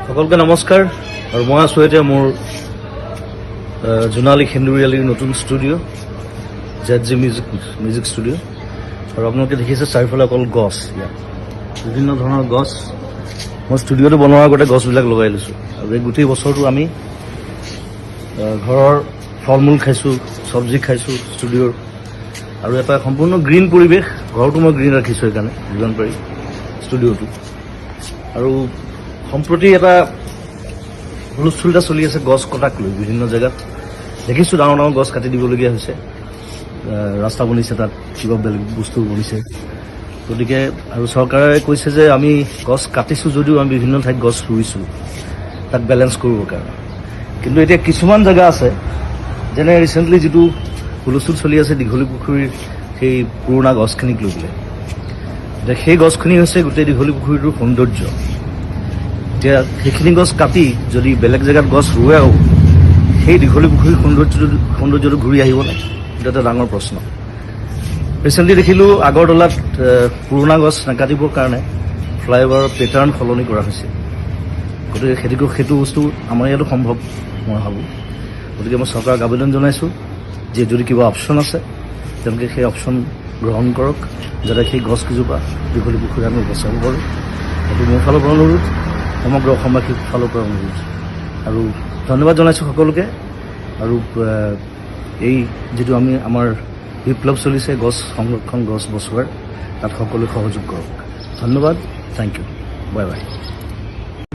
সকলকে নমস্কাৰ আৰু মই আছোঁ এতিয়া মোৰ জোনালী সেন্দুৰীয়ালিৰ নতুন ষ্টুডিঅ' ZG মিউজিক ষ্টুডিঅ' আৰু আপোনালোকে দেখিছে চাৰিওফালে অকল গছ, ইয়াত বিভিন্ন ধৰণৰ গছ। মই ষ্টুডিঅ'টো বনোৱাৰ আগতে গছবিলাক লগাই লৈছোঁ আৰু এই গোটেই বছৰটো আমি ঘৰৰ ফল মূল খাইছোঁ, চব্জি খাইছোঁ ষ্টুডিঅ'ৰ, আৰু এটা সম্পূৰ্ণ গ্ৰীণ পৰিৱেশ। ঘৰটো মই গ্ৰীণ ৰাখিছোঁ সেইকাৰণে যিমান পাৰি ষ্টুডিঅ'টো। আৰু সম্প্ৰতি এটা হুলস্থুল এটা চলি আছে গছ কটাক লৈ। বিভিন্ন জেগাত দেখিছোঁ ডাঙৰ ডাঙৰ গছ কাটি দিবলগীয়া হৈছে, ৰাস্তা বনিছে, তাত কিবা বেলেগ বস্তু বনিছে। গতিকে আৰু চৰকাৰে কৈছে যে আমি গছ কাটিছোঁ যদিও আমি বিভিন্ন ঠাইত গছ ৰুইছোঁ তাক বেলেঞ্চ কৰিবৰ কাৰণে। কিন্তু এতিয়া কিছুমান জেগা আছে, যেনে ৰিচেণ্টলি যিটো হুলস্থুল চলি আছে দীঘলী পুখুৰীৰ সেই পুৰণা গছখিনিক লৈ পেলাই। এতিয়া সেই গছখিনি হৈছে গোটেই দীঘলী পুখুৰীটোৰ সৌন্দৰ্য। এতিয়া সেইখিনি গছ কাটি যদি বেলেগ জেগাত গছ ৰুৱেও সেই দীঘলী পুখুৰীৰ সৌন্দৰ্যটো ঘূৰি আহিব নাই, সেইটো এটা ডাঙৰ প্ৰশ্ন। ৰিচেণ্টলি দেখিলোঁ আগৰতলাত পুৰণা গছ নাকাটিবৰ কাৰণে ফ্লাইঅভাৰৰ পেটাৰ্ণ সলনি কৰা হৈছে। গতিকে সেইটো বস্তু আমাৰ ইয়াতো সম্ভৱ মই ভাবোঁ। গতিকে মই চৰকাৰক আবেদন জনাইছোঁ যে যদি কিবা অপশ্যন আছে তেওঁলোকে সেই অপশ্যন গ্ৰহণ কৰক, যাতে সেই গছকেইজোপা দীঘলী পুখুৰী আমি বচাব পাৰোঁ। সেইটো মোৰ ফালৰ পৰা অনুৰোধ, সমগ্ৰ অসমবাসীৰ ফালৰ পৰা অনুৰোধ। আৰু ধন্যবাদ জনাইছোঁ সকলোকে। আৰু এই যিটো আমাৰ বিপ্লৱ চলিছে গছ সংৰক্ষণ, গছ বচোৱাৰ, তাত সকলোৱে সহযোগ কৰক। ধন্যবাদ, থেংক ইউ, বাই বাই।